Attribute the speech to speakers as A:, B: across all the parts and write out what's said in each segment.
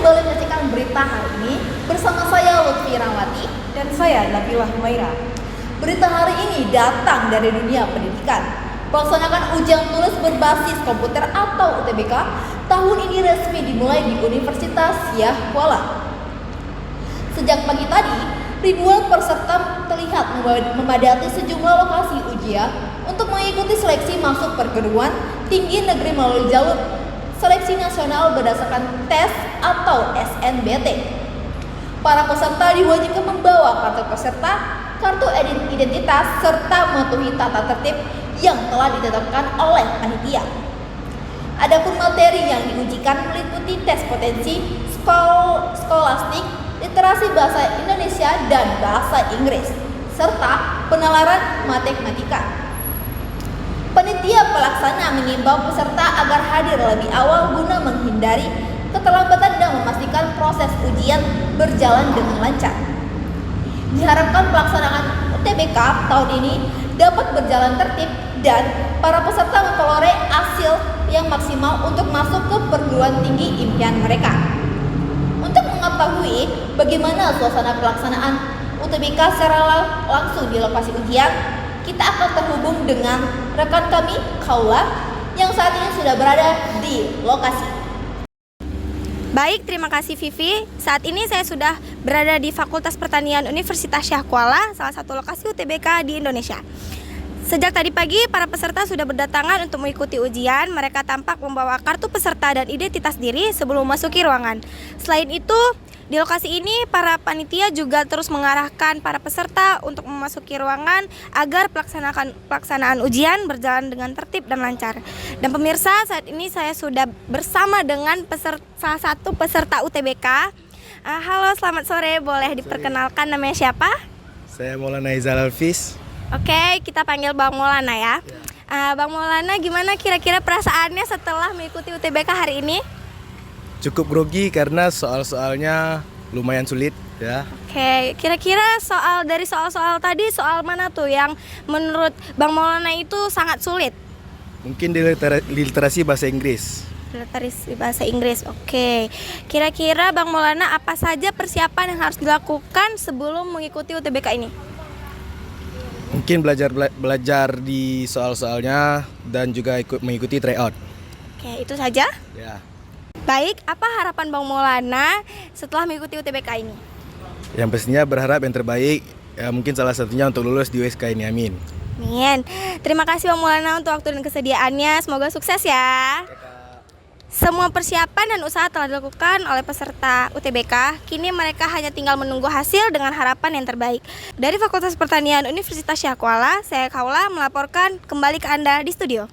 A: kembali menyaksikan berita hari ini bersama saya Lutfi Rawati
B: dan saya Nabila Humaira.
A: Berita hari ini datang dari dunia pendidikan. Pelaksanaan ujian tulis berbasis komputer atau UTBK tahun ini resmi dimulai di Universitas Syah Kuala. Sejak pagi tadi, ribuan peserta terlihat memadati sejumlah lokasi ujian untuk mengikuti seleksi masuk perguruan tinggi negeri melalui jalur seleksi nasional berdasarkan tes atau SNBT. Para peserta diwajibkan membawa kartu peserta, kartu identitas, serta mematuhi tata tertib yang telah ditetapkan oleh panitia. Adapun materi yang diujikan meliputi tes potensi, skolastik, literasi bahasa Indonesia dan bahasa Inggris, serta penalaran matematika. Panitia pelaksana mengimbau peserta agar hadir lebih awal guna menghindari keterlambatan dan memastikan proses ujian berjalan dengan lancar. Diharapkan pelaksanaan UTBK tahun ini dapat berjalan tertib dan para peserta memperoleh hasil yang maksimal untuk masuk ke perguruan tinggi impian mereka. Untuk mengetahui bagaimana suasana pelaksanaan UTBK secara langsung di lokasi ujian, kita akan terhubung dengan rekan kami, Kaula, yang saat ini sudah berada di lokasi.
C: Baik, terima kasih Vivi. Saat ini saya sudah berada di Fakultas Pertanian Universitas Syah Kuala, salah satu lokasi UTBK di Indonesia. Sejak tadi pagi, para peserta sudah berdatangan untuk mengikuti ujian. Mereka tampak membawa kartu peserta dan identitas diri sebelum memasuki ruangan. Selain itu, di lokasi ini para panitia juga terus mengarahkan para peserta untuk memasuki ruangan agar pelaksanaan ujian berjalan dengan tertib dan lancar. Dan pemirsa, saat ini saya sudah bersama dengan salah satu peserta UTBK. Halo, selamat sore. Boleh diperkenalkan namanya siapa?
D: Saya Maulana Izal Alfis.
C: Oke, kita panggil Bang Maulana ya. Bang Maulana, gimana kira-kira perasaannya setelah mengikuti UTBK hari ini?
D: Cukup grogi karena soal-soalnya lumayan sulit ya.
C: Oke, kira-kira dari soal-soal tadi, soal mana tuh yang menurut Bang Maulana itu sangat sulit?
D: Mungkin di literasi bahasa Inggris.
C: Literasi bahasa Inggris, oke. Kira-kira Bang Maulana apa saja persiapan yang harus dilakukan sebelum mengikuti UTBK ini?
D: Mungkin belajar di soal-soalnya dan juga mengikuti tryout.
C: Oke, itu saja?
D: Ya.
C: Baik, apa harapan Bang Maulana setelah mengikuti UTBK ini?
D: Yang pastinya berharap yang terbaik, ya mungkin salah satunya untuk lulus di USK ini, amin.
C: Amin. Terima kasih Bang Maulana untuk waktu dan kesediaannya, semoga sukses ya. Semua persiapan dan usaha telah dilakukan oleh peserta UTBK. Kini mereka hanya tinggal menunggu hasil dengan harapan yang terbaik. Dari Fakultas Pertanian Universitas Syah Kuala, saya Kaula melaporkan kembali ke Anda di studio.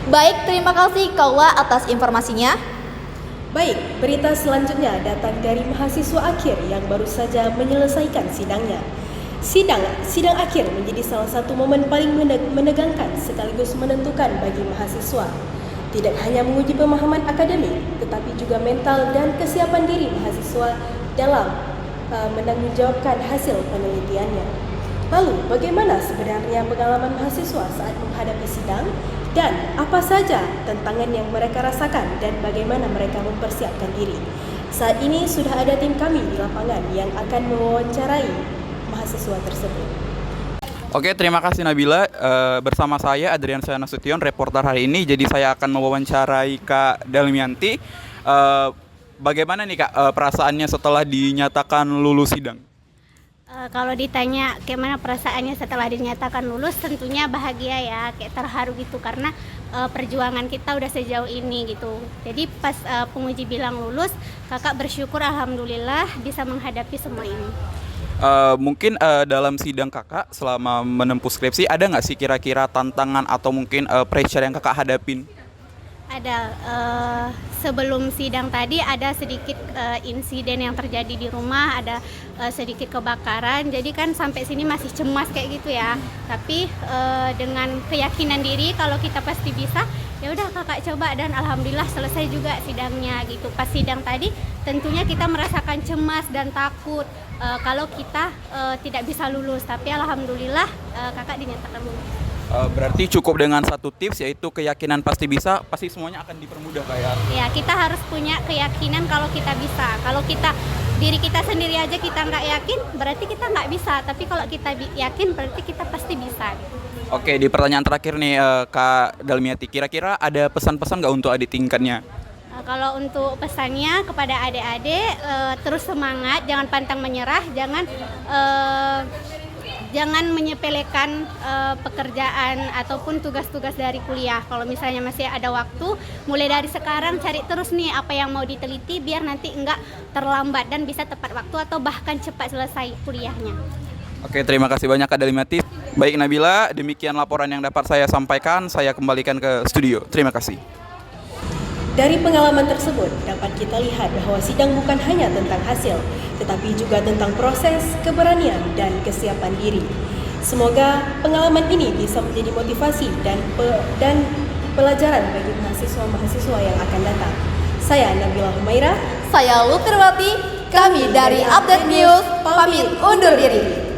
A: Baik, terima kasih Kaula atas informasinya.
B: Baik, berita selanjutnya datang dari mahasiswa akhir yang baru saja menyelesaikan sidangnya. Sidang akhir menjadi salah satu momen paling menegangkan sekaligus menentukan bagi mahasiswa. Tidak hanya menguji pemahaman akademik, tetapi juga mental dan kesiapan diri mahasiswa dalam menanggungjawabkan hasil penelitiannya. Lalu, bagaimana sebenarnya pengalaman mahasiswa saat menghadapi sidang? Dan apa saja tantangan yang mereka rasakan dan bagaimana mereka mempersiapkan diri? Saat ini sudah ada tim kami di lapangan yang akan mewawancarai mahasiswa tersebut.
E: Oke, terima kasih Nabila. Bersama saya Adrian Saya Nasution, reporter hari ini. Jadi saya akan mewawancarai Kak Dalmianti. Bagaimana nih Kak perasaannya setelah dinyatakan lulus sidang?
F: Kalau ditanya gimana perasaannya setelah dinyatakan lulus, tentunya bahagia ya, kayak terharu gitu karena perjuangan kita udah sejauh ini gitu. Jadi pas penguji bilang lulus, kakak bersyukur alhamdulillah bisa menghadapi semua ini.
E: Mungkin dalam sidang kakak selama menempuh skripsi ada nggak sih kira-kira tantangan atau mungkin pressure yang kakak hadapin?
F: Ada, sebelum sidang tadi ada sedikit insiden yang terjadi di rumah, ada sedikit kebakaran, jadi kan sampai sini masih cemas kayak gitu ya. Tapi dengan keyakinan diri kalau kita pasti bisa, ya udah kakak coba dan alhamdulillah selesai juga sidangnya gitu. Pas sidang tadi tentunya kita merasakan cemas dan takut kalau kita tidak bisa lulus, tapi alhamdulillah kakak dinyatakan lulus.
E: Berarti cukup dengan satu tips, yaitu keyakinan pasti bisa, pasti semuanya akan dipermudah kayak.
F: Ya, kita harus punya keyakinan kalau kita bisa. Kalau diri kita sendiri aja kita nggak yakin, berarti kita nggak bisa. Tapi kalau kita yakin, berarti kita pasti bisa.
E: Oke, di pertanyaan terakhir nih Kak Dalmiati, kira-kira ada pesan-pesan nggak untuk adik tingkatnya?
F: Kalau untuk pesannya kepada adik-adik, terus semangat, jangan pantang menyerah, jangan menyepelekan pekerjaan ataupun tugas-tugas dari kuliah. Kalau misalnya masih ada waktu, mulai dari sekarang cari terus nih apa yang mau diteliti biar nanti enggak terlambat dan bisa tepat waktu atau bahkan cepat selesai kuliahnya.
E: Oke, terima kasih banyak Kak Dalmiati. Baik Nabila, demikian laporan yang dapat saya sampaikan. Saya kembalikan ke studio. Terima kasih.
B: Dari pengalaman tersebut, dapat kita lihat bahwa sidang bukan hanya tentang hasil, tetapi juga tentang proses, keberanian, dan kesiapan diri. Semoga pengalaman ini bisa menjadi motivasi dan pelajaran bagi mahasiswa-mahasiswa yang akan datang. Saya Nabila Humaira.
A: Saya Lutfirwati, kami dari Update News pamit undur diri.